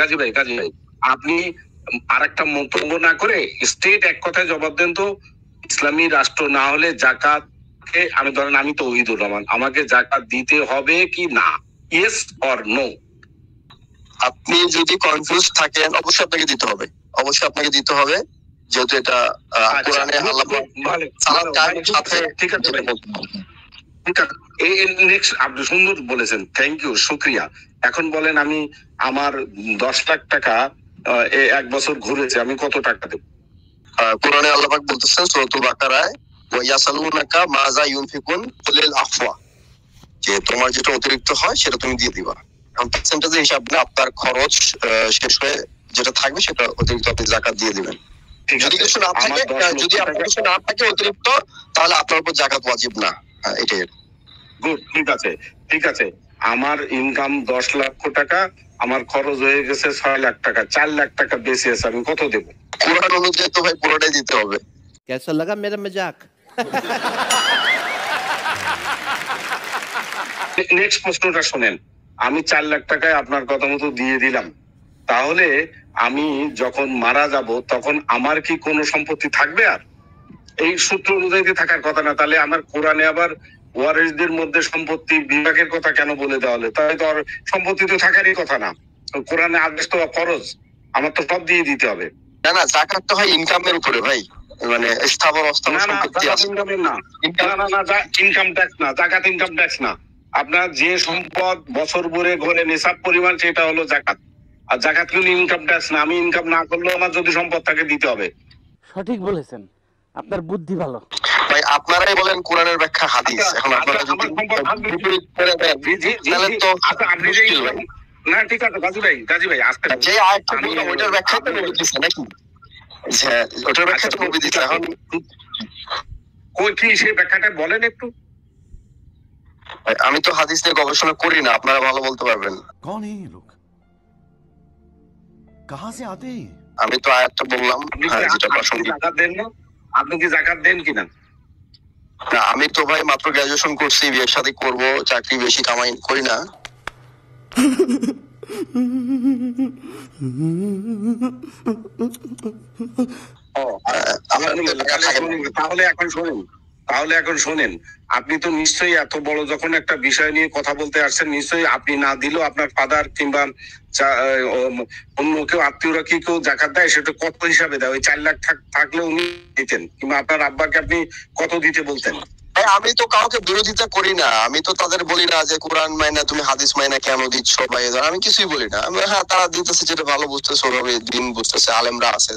কাজী ভাই আপনি আরেকটা মন্তব্য না করে স্টেট এক কথায় জবাব দেন তো, ইসলামী রাষ্ট্র না হলে জাকাত আমি ধরেন আমি তৌহিদুর রহমান, আমাকে জাকাত দিতে হবে কি না, ইয়েস অর নো? আপনি যদি কনফিউজ থাকেন অবশ্যই আপনাকে দিতে হবে, অবশ্যই আপনাকে দিতে হবে, যেহেতু এটা কোরআনে আল্লাহ সাথে। ঠিক আছে ভাই, ঠিক আছে, এই নেক্সট আপনি সুন্দর বলেছেন, থ্যাংক ইউ, শুক্রিয়া। এখন বলেন আমি আমার 10 লাখ টাকা এক বছর ঘুরেছে, আমি কত টাকা দেব? কোরআনে আল্লাহ পাক বলতেছেন সূরাতুল বাকারায়, ওয়া ইয়াসালুনাকা মাযা ইউনফিকুন কুলিল আফওয়া, যে তোমার যেটা অতিরিক্ত হয় সেটা তুমি দিয়ে দিবা। এখন পার্সেন্টেজের হিসাবে আপনার খরচ শেষ হয়ে যেটা থাকবে সেটা অতিরিক্ত আপনি যাকাত দিয়ে দিবেন। যদি কিছু না থাকে, যদি আপনার কিছু না থাকে অতিরিক্ত, তাহলে আপনার উপর যাকাত ওয়াজিব না। এটাই। গুড, ঠিক আছে, ঠিক আছে। আমার ইনকাম 10 লক্ষ টাকা, আমার খরচ হয়ে গেছে 6 লাখ টাকা, 4 লাখ টাকা বেশি আছে, আমি কত দেবো? কোরআন অনুযায়ী তো ভাই পুরোটাই দিতে হবে। कैसा लगा मेरा मजाक? নেক্সট প্রশ্নটা শুনেন, আমি 4 লাখ টাকায় আপনার কথা মতো দিয়ে দিলাম, তাহলে আমি যখন মারা যাব তখন আমার কি কোনো সম্পত্তি থাকবে? আর এই সূত্র অনুযায়ী থাকার কথা না, তাহলে আমার কোরআনে আবার ওয়ারিসদের মধ্যে সম্পত্তি বিভাগের কথা কেন বলে দেওয়া হলো? তাহলে তো আর সম্পত্তি তো থাকারই কথা না, কোরআনে আদেশ তো ফরজ, আমার তো সব দিয়ে দিতে হবে। না না, যাকাত তো হয় ইনকামের উপরে ভাই, মানে স্থাবর অস্থাবর সম্পত্তি আছে। ইনকাম ট্যাক্স না, জাকাত ইনকাম ট্যাক্স না। আপনার যে সম্পদ বছর ভরে ঘরে নেশাব পরিমাণ, সেটা হলো জাকাত। আর জাকাত কিন্তু ইনকাম ট্যাক্স না, আমি ইনকাম না করলেও আমার যদি সম্পদ থাকে দিতে হবে। সঠিক বলেছেন, আপনার বুদ্ধি ভালো ভাই। আপনারাই বলেন কোরআনের ব্যাখ্যা হাদিস, এখন আপনারা যদি তাহলে তো আপনি না, ঠিক আছে কাজী ভাই আসতে যে আয়াতটা বললাম ওইটার ব্যাখ্যা তো নবী দিয়েছে নাকি? ওটার ব্যাখ্যা তো নবী দিয়েছে। এখন কই কি সেই ব্যাখ্যাটা বলেন একটু। আমি তো হাদিস নিয়ে গবেষণা করি না, আপনারা ভালো বলতে পারবেন। कौन है ये लोग, कहां से आते हैं? আমি তো আয়াতটা বললাম, যেটা প্রাসঙ্গিক। জাকাত দেন না? আপনি কি জাকাত দেন কিনা? না, আমি তো ভাই মাত্র গ্রাজুয়েশন করছি, বিয়ের শাদী করব, চাকরি বেশি কামাই করি না। তাহলে এখন শোনেন, আপনি তো নিশ্চয়ই এত বড় যখন একটা বিষয় নিয়ে কথা বলতে আসছেন, নিশ্চয়ই আপনি না দিলেও আপনার ফাদার কিংবা অন্য কেউ আত্মীয়রা কি কেউ জাকাত দেয়, সেটা কত হিসাবে দেয়? ওই 4 লাখ থাকলে উনি দিতেন, কিংবা আপনার আব্বাকে আপনি কত দিতে বলতেন? আমি তো কাউকে বিরোধিতা করি না, আমি তো তাদের বলি না যে কোরআন মাইনা তুমি হাদিস মাইনা কেন দিচ্ছ ভাই, আমি কিছুই বলি না। আমি হ্যাঁ, তারা দিতেছে যেটা ভালো বুঝতেছে, ওভাবে দিন বুঝতেছে, আলেমরা আছে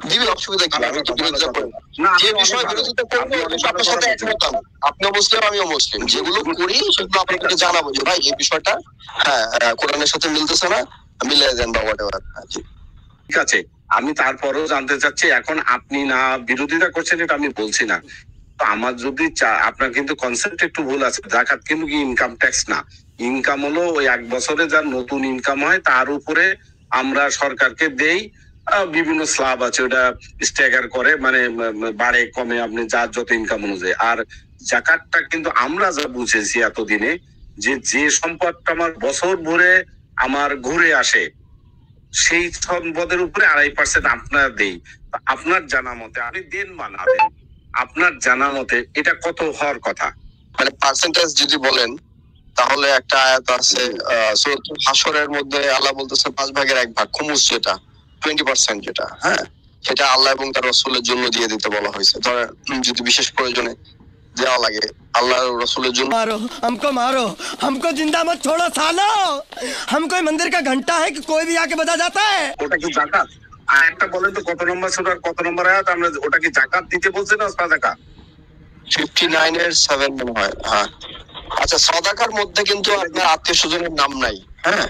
দিবি, অসুবিধা কি? আমি তো বিরোধিতা করি না, যে বিষয়ে বিরোধিতা করবো আপনার সাথে একমত। আপনিও মুসলিম আমিও মুসলিম, যেগুলো করি সেগুলো আপনাকে জানাবো যে ভাই এই বিষয়টা হ্যাঁ কোরআনের সাথে মিলতেছে না, মিলিয়ে দেন বা হোয়াট এভার। ঠিক আছে, আমি তারপরেও জানতে চাচ্ছি, এখন আপনি না বিরোধিতা করছেন এটা আমি বলছি না, আমার যদি আপনার কিন্তু কনসেপ্ট একটু ভুল আছে। জাকাত কিন্তু কি ইনকাম ট্যাক্স না, ইনকাম হলো ওই 1 বছরে যার নতুন ইনকাম হয় তার উপরে আমরা সরকারকে দেই বিভিন্ন স্ল্যাব আছে, ওটা স্ট্যাগার করে, মানে বাড়ে কমে আপনি যার যত ইনকাম অনুযায়ী। আর জাকাতটা কিন্তু আমরা যা বুঝেছি এতদিনে, যে সম্পদটা আমার বছর ভরে আমার ঘুরে আসে, সেই সম্পদের উপরে 2.5% আপনার দেই। আপনার জানা মতে আপনি দেন বা না দেন, আপনার জানা মতে এটা কত হওয়ার কথা? মানে পার্সেন্টেজ যদি বলেন তাহলে একটা আয়াত আছে সূরাতুল হাশরের মধ্যে, আল্লাহ বলতেছে 5/1 খুমুস, যেটা 20%, যেটা হ্যাঁ সেটা আল্লাহ এবং তার রাসূলের জন্য দিয়ে দিতে বলা হয়েছে। ধরেন যদি বিশেষ প্রয়োজনে দেওয়া লাগে আল্লাহ রাসূলের জন্য। मारो हमको जिंदा मत छोड़ो सालो, हम कोई मंदिर का घंटा है कि कोई भी आके बजा जाता है। ওটা কি জাকাত? আর একটা বলেন তো, কত নম্বর সূরা কত নম্বর আয়াত? আমরা ওটা কি জাকাত দিতে বলছে না সাদাকা? 59-7 মনে হয়। হ্যাঁ আচ্ছা, সাদাকার মধ্যে কিন্তু আপনার আত্মীয় স্বজনের নাম নাই, হ্যাঁ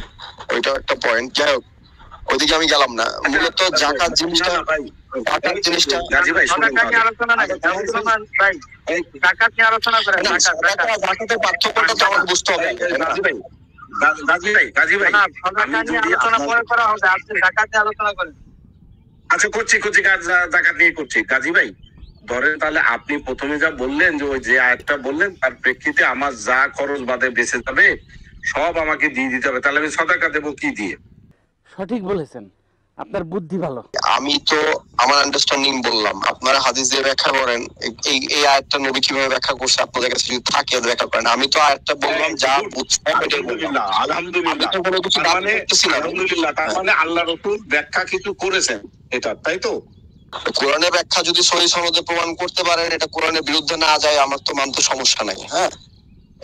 ওইটা একটা পয়েন্ট। যাই হোক, ওইদিকে আমি গেলাম না। মূলত জাকাত জিনিসটা, জাকাত জিনিসটা গাজী ভাই জাকাত নিয়ে আলোচনা না, জাকাত নিয়ে আলোচনা করেন। জাকাতের পার্থক্যটা তো আমাকে বুঝতে হবে। গাজী ভাই না, জাকাত নিয়ে আলোচনা পরে করা হবে, আপনি জাকাত নিয়ে আলোচনা করেন। আচ্ছা করছি জাকাত নিয়ে করছি। গাজী ভাই ধরেন, তাহলে আপনি প্রথমে যা বললেন যে ওই যে আয়াতটা বললেন তার প্রেক্ষিতে আমার যা খরচ বাদে বেঁচে যাবে সব আমাকে দিয়ে দিতে হবে, তাহলে আমি সাদাকা দেবো কি দিয়ে? সঠিক বলেছেন, আপনার বুদ্ধি ভালো। আমি তো আমার আন্ডারস্ট্যান্ডিং বললাম, আপনারা হাদিস দিয়ে ব্যাখ্যা করেন। এই আয়াতটা নবী কিভাবে ব্যাখ্যা করছে আপনাদের কাছে যদি থাকে ব্যাখ্যা করেন। আমি তো আয়াতটা বললাম যা বুঝলাম এটাই বললাম। আলহামদুলিল্লাহ, আলহামদুলিল্লাহ। আমি তো কোনো কিছু তার দাবি মানে করতেছি না। আলহামদুলিল্লাহ, তার মানে আল্লাহ রাসূল ব্যাখ্যা কিছু করেছেন এটা, তাই তো? কোরআনের ব্যাখ্যা যদি সহি সনদে প্রমাণ করতে পারেন, এটা কোরআনের বিরুদ্ধে না যায়, আমার তো মানতে সমস্যা নাই। হ্যাঁ,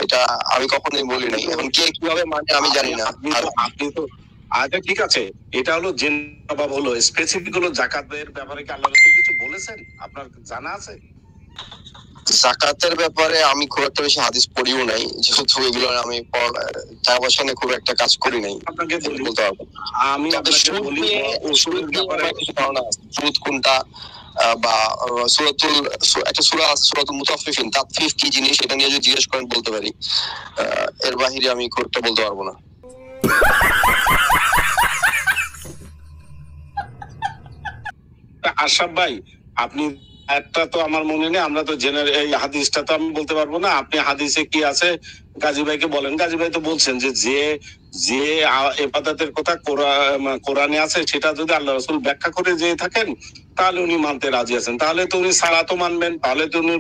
এটা আমি কখনোই বলি নাই। এখন কে কিভাবে মানে আমি জানি না। আপনি তো আচ্ছা ঠিক আছে, এটা হলো জবাব হলো। স্পেসিফিক হলো জাকাতের ব্যাপারে কি আল্লাহ রাসূল কিছু বলেছেন, আপনার জানা আছে? জাকাতের ব্যাপারে আমি খুব একটা বেশি হাদিস পড়িও নাই, যেহেতু এগুলো আমি টাকা পয়সা নিয়ে খুব একটা কাজ করি নাই, আপনাকে বলি, বলতে পারবো। আমি আপনাকে বলি ওষুধের ব্যাপারে সুদ কোনটা বা একটা সূরা আছে সূরাতুল মুতাফফিফিন, তাফফিফ কি জিনিস এটা নিয়ে যদি জিজ্ঞেস করেন বলতে পারি। এর বাহিরে আমি খুব একটা বলতে পারবো না। আশরাফ ভাই, আপনি একটা তো আমার মনে নেই, আমরা তো জেনারেল এই হাদিসটা তো আমি বলতে পারবো না। আপনি হাদিসে কি আছে গাজী ভাইকে বলেন। গাজী ভাই তো বলছেন যে যে ইবাদতের কথা কোরআনে আছে সেটা যদি আল্লাহ রাসূল ব্যাখ্যা করে যে থাকেন তাহলে উনি মানতে রাজি আছেন। তাহলে তো উনি সালাতও মানবেন, তাহলে তো উনি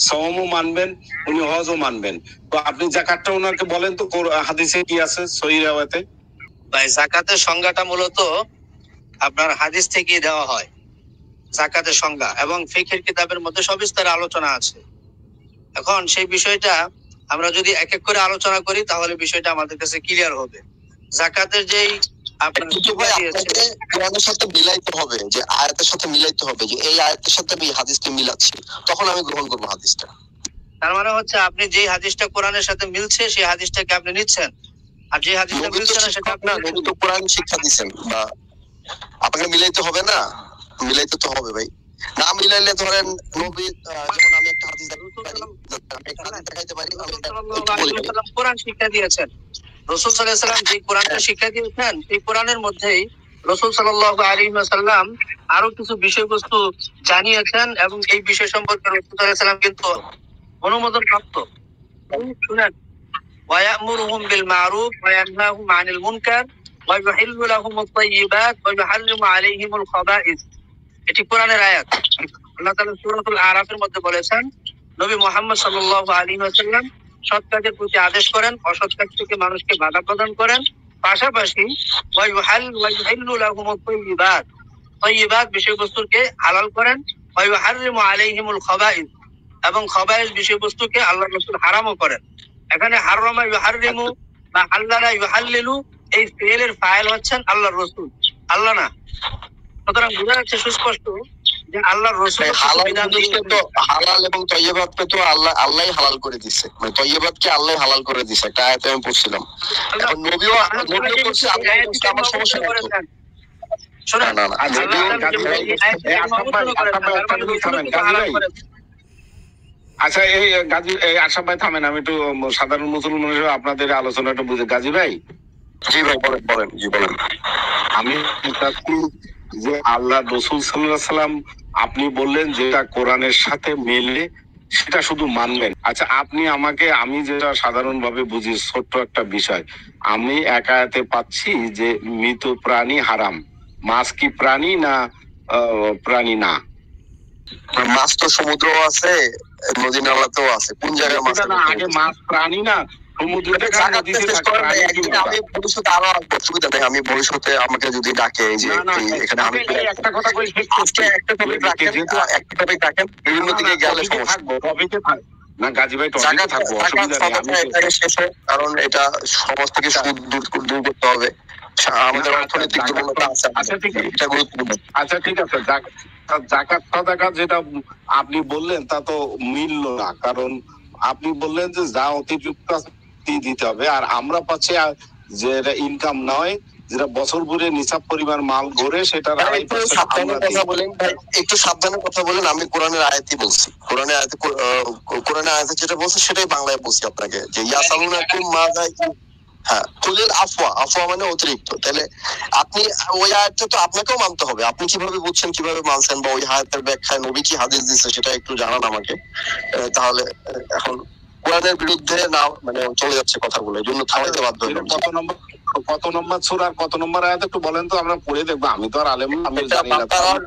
সওমও মানবেন, উনি হজও মানবেন। তো আপনি যাকাতটা ওনাকে বলেন তো হাদিসে কি আছে সহিহ রিওয়ায়াতে। ভাই যাকাতের সংজ্ঞাটা মূলত আপনার হাদিস থেকেই দেওয়া হয়। যাকাতের সংজ্ঞা এবং ফিকহের কিতাবের মধ্যে সবিস্তারে আলোচনা আছে। এখন সেই বিষয়টা আমরা যদি এক এক করে আলোচনা করি তাহলে বিষয়টা আমাদের কাছে ক্লিয়ার হবে। যাকাতের যেই আপনার কিন্তু ভাই আপনাকে কোরআনের সাথে মিলাইতে হবে, যে আয়াতের সাথে মিলাইতে হবে, যে এই আয়াতের সাথে আমি হাদিসকে মিলাচ্ছি, তখন আমি গ্রহণ করবো হাদিসটা। তার মানে হচ্ছে আপনি যে হাদিসটা কোরআনের সাথে মিলছে সেই হাদিসটাকে আপনি নিচ্ছেন, আর যে হাদিসটা নবী তো মিলছে না সেটা শিক্ষক না, নবী তো কোরআন শিক্ষা দিচ্ছেন। বা আপনাকে মিলাইতে হবে না, মিলাইতে তো হবে ভাই। না মিলাইলে ধরেন নবী যেমন আমি একটা হাদিস দেখাইতে পারি, কোরআন শিক্ষা দিয়েছেন। রাসূল সাল্লাল্লাহু আলাইহি ওয়াসাল্লাম যে কোরআনটা শিক্ষা দিয়েছেন সেই কোরআনের মধ্যেই রাসূল সাল্লাল্লাহু আলাইহি ওয়াসাল্লাম আরো কিছু বিষয়বস্তু জানিয়েছেন এবং এই বিষয় সম্পর্কে রাসূল সাল্লাল্লাহু আলাইহি ওয়াসাল্লাম কিন্তু অনুমোদন প্রাপ্ত। শুনেন, ওয়ায়ামুরুহুম বিল মারুফ ওয়া ইয়ানহাহুম আনিল মুনকার ওয়া ইউহিল্লু লাহুমুত তাইয়্যিবাত ওয়া ইউহাররিমু আলাইহিমুল খাবাইস। এটি কোরআনের আয়াত। আল্লাহ তাআলা সূরাতুল আরাফের মধ্যে বলেছেন, নবী মুহাম্মদ সাল্লাল্লাহু আলাইহি ওয়াসাল্লাম সৎ কাজের প্রতি আদেশ করেন, অসৎ কাজ থেকে মানুষকে বাধা প্রদান করেন। পাশাপাশি ওয়া ইউহিল্লু লাহুমুত তাইয়্যিবাত, তাইয়্যিবাত বিষয়বস্তুকে হালাল করেন, ওয়া ইউহাররিমু আলাইহিমুল খাবাইস, এবং খাবাইস বিষয়বস্তুকে আল্লাহর রাসূল হারামও করেন। এখানে হারামা ইউহাররিমু বা হাল্লালা ইউহাল্লিলু এই ফিলের ফাইল হচ্ছেন আল্লাহর রাসূল, আল্লাহ না। সুতরাং বোঝা যাচ্ছে সুস্পষ্ট যে আল্লাহর রাসূল হালাল এবং তয়্যিবাতকে তো আল্লাহই হালাল করে দিয়েছে। মানে তয়্যিবাতকে আল্লাহই হালাল করে দিয়েছে, একটা আয়াতে আমি পড়ছিলাম। এখন নবীও করছে, আমার সমস্যা নাই। শোনেন, না, না, আচ্ছা এই গাজী আশরাফ ভাই থামেন, আমি একটু সাধারণ মুসলমান হিসেবে আপনাদের আলোচনা একটু বুঝে। গাজী ভাই, জি ভাই বলেন, জি বলেন। আমি চাচ্ছি যে আল্লাহ রাসূল সাল্লাল্লাহু আলাইহি ওয়াসাল্লাম আপনি বললেন যেটা কোরআনের সাথে মেলে সেটা শুধু মানবেন। আচ্ছা আপনি আমাকে, আমি যেটা সাধারণ ভাবে বুঝি ছোট্ট একটা বিষয়, আমি এক আয়াতে পাচ্ছি যে মৃত প্রাণী হারাম। মাছ কি প্রাণী না প্রাণী না? মাছ তো সমুদ্র আছে, নদী নালাতেও আছে। কোন জায়গায় মাছ? আগে মাছ প্রাণী না সমুদ্রে? আমি ভবিষ্যতে আমাকে যদি ডাকে যে এখানে আমি একটা কথা বলি, একটা টপিক রাখেন, বিভিন্ন দিকে গেলে না গাজী ভাই টপিকে থাকবো, কারণ এটা সমাজ থেকে সুদ দূর করতে হবে। আমাদের অর্থনৈতিক দুর্বলতা আছে, এটা গুরুত্বপূর্ণ। আচ্ছা ঠিক আছে, যাকাত সাদাকাত যেটা আপনি বললেন তা তো মিলল না, কারণ আপনি বললেন যে যা অতিরিক্ত দিতে হবে, আর আমরা পাচ্ছি যে ইনকাম নয়, যেটা বছর ভরে নিসাব পরিমাণ মাল ঘুরে সেটা। একটু সাবধানে কথা বলেন। আমি কোরআনের আয়াতই বলছি, কোরআনের আয়াতে যেটা বলছি সেটাই বাংলায় বলছি আপনাকে, যে ইয়াসালুনাকুম মাযা, হ্যাঁ, কুলিল আফওয়া মানে অতিরিক্ত। তাহলে আপনি ওই আয়াতটা তো আপনাকেও মানতে হবে। আপনি কিভাবে বুঝছেন, কিভাবে মানছেন, বা ওই আয়াতের ব্যাখ্যায় নবী কি হাদিস দিচ্ছে সেটা একটু জানান আমাকে। তাহলে এখন কোরআনের বিরুদ্ধে না মানে চলে যাচ্ছে কথাগুলো, এই জন্য থামাইতে বাধ্য এটা হলাম। কত নম্বর সূরা কত নম্বর আয়াত একটু বলেন তো, আমরা পড়ে দেখবো। আমি তো আর আলেম না, আমি জানি না। বাকারার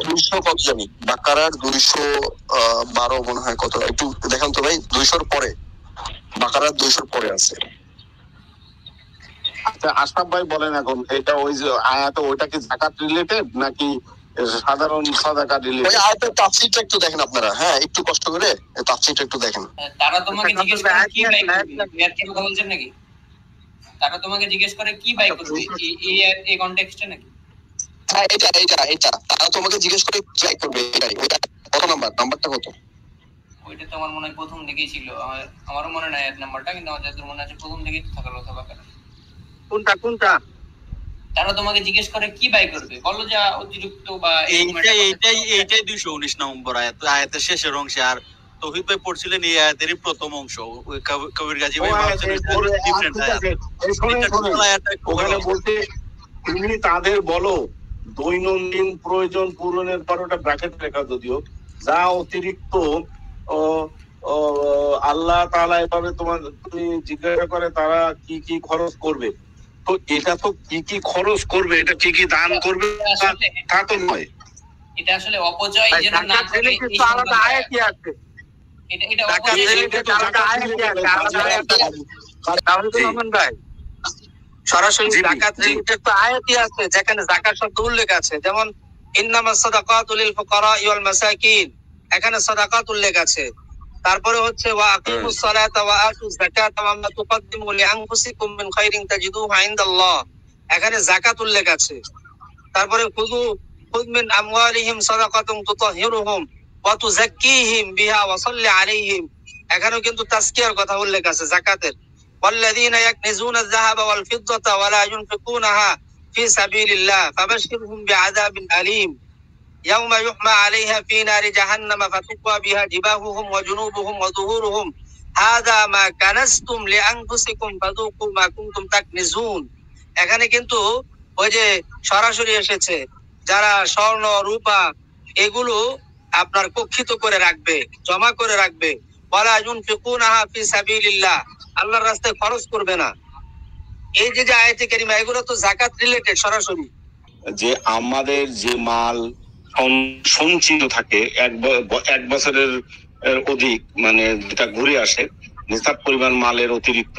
200 কত জানি, বাকারার 212 মনে হয় কত, একটু দেখেন তো ভাই। 200 পরে, বাকারার 200 পরে আছে। আচ্ছা আশরাফ ভাই বলেন এখন, এটা ওই যে আয়াত, ওইটা কি যাকাত রিলেটেড নাকি সাধারণ সাদাকা ওই রিলেটেড? আয়াতের তাফসীরটা একটু দেখেন আপনারা, হ্যাঁ একটু কষ্ট করে তাফসীরটা একটু দেখেন। তারা তোমাকে জিজ্ঞেস করে কি বাই করবে, এর কি কথা বলছেন নাকি? তারা তোমাকে জিজ্ঞেস করে কি বাই করবে এই কনটেক্সটে নাকি? হ্যাঁ এটা তারা তোমাকে জিজ্ঞেস করে কি বাই করবে, এটাই। ওইটা কত নাম্বারটা কত? ওইটা তো আমার মনে হয় প্রথম দিকেই ছিল, আমারও মনে নাই এর নাম্বারটা, কিন্তু আমাদের মনে আছে প্রথম দিকেই থাকার কথা। বাকারা কোনটা তারা তোমাকে জিজ্ঞেস করে কি বাই করবে, বলো যা অতিরিক্ত বা এইটাই 219 নম্বর আয়াত, আয়াতের শেষের অংশে। আর তৌহিদ ভাই পড়ছিলেন এই আয়াতেরই প্রথম অংশ। কবির গাজী ভাই ডিফারেন্ট আয়াত। ওখানে বলতে তুমি তাদের বলো দৈনন্দিন প্রয়োজন পূরণের পর, ওটা ব্র্যাকেট লেখা যদিও, যা অতিরিক্ত আল্লাহ তাআলা এভাবে তুমি জিজ্ঞাসা করে তারা কি কি খরচ করবে। তো এটা তো কি কি খরচ করবে, এটা কি কি দান করবে তা তো নয়। এটা আসলে অপচয় যেন না করে এই আলাদা আয়াতই আছে। এটা জাকাত অপচয় রিলেটেড আলাদা আয়াতই আছে, আলাদা আয়াত আছে। তাহলে তো রহমান ভাই সরাসরি জাকাত রিলেটেড তো আয়াতই আছে যেখানে যাকাত শব্দ উল্লেখ আছে, যেমন ইন্নামাস সাদাকাতু লিল ফুকারা ওয়াল মাসাকিন, এখানে সাদাকাত উল্লেখ আছে। তারপরে হচ্ছে ওয়া আকিমুস সালাতা ওয়া আতুজ যাকাতা ওয়া মা তুকদ্দিমু লিআনফুসিকুম মিন খাইরিন তাজিদুহু ইনদাল্লাহ, এখানে যাকাত উল্লেখ আছে। তারপরে খুদ মিন আমওয়ালিহিম সাদাকাতুন তুতাহহিরুহুম ওয়া তুযাক্কিহিম বিহা ওয়া সাল্লি আলাইহিম, এখানেও কিন্তু তাজকিয়ার কথা উল্লেখ আছে যাকাতের। ওয়াল্লাযীনা ইয়াকনিজুনা আয-যাহাবা ওয়াল ফিদ্দাতা ওয়া লা ইউনফিকুনাহা ফি সাবিলিল্লাহ ফাবাশশিরহুম বিআযাবিন আলীম ইয়াওমা ইউহমা আলাইহা ফি নারি জাহান্নাম ফাতুক্বা বিহা জিবাহুহুম ওয়া জুনুবুহুম ওয়া যুহুরুহুম হাযা মা কানাসতুম লিআনফুসিকুম ফাযুকু মা কুনতুম তাকনিজুন, এখানে কিন্তু ওই যে সরাসরি এসেছে যারা স্বর্ণ রূপা এগুলো আপনার কক্ষিত করে রাখবে, জমা করে রাখবে, ওয়ালা ইউনফিকুনাহা ফি সাবিলিল্লাহ, আল্লাহর রাস্তায় খরচ করবে না। এই যে আয়াতে কারিমা, এগুলো তো যাকাত রিলেটেড সরাসরি। যে আমাদের যে মাল সঞ্চিত থাকে এক বছরের অধিক, মানে যেটা ঘুরে আসে নিসাব পরিমাণ মালের অতিরিক্ত,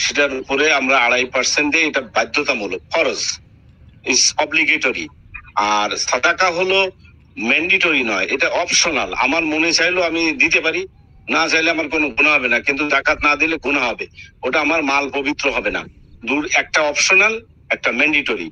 সেটার উপরে আমরা 2.5% দিয়ে, এটা বাধ্যতামূলক, ফরজ, ইজ অব্লিগেটরি। আর সাদাকা হলো ম্যান্ডেটরি নয়, এটা অপশনাল। আমার মনে চাইলেও আমি দিতে পারি, না চাইলে আমার কোনো গুনাহ হবে না, কিন্তু যাকাত না দিলে গুনাহ হবে, ওটা আমার মাল পবিত্র হবে না। একটা অপশনাল, একটা ম্যান্ডেটরি।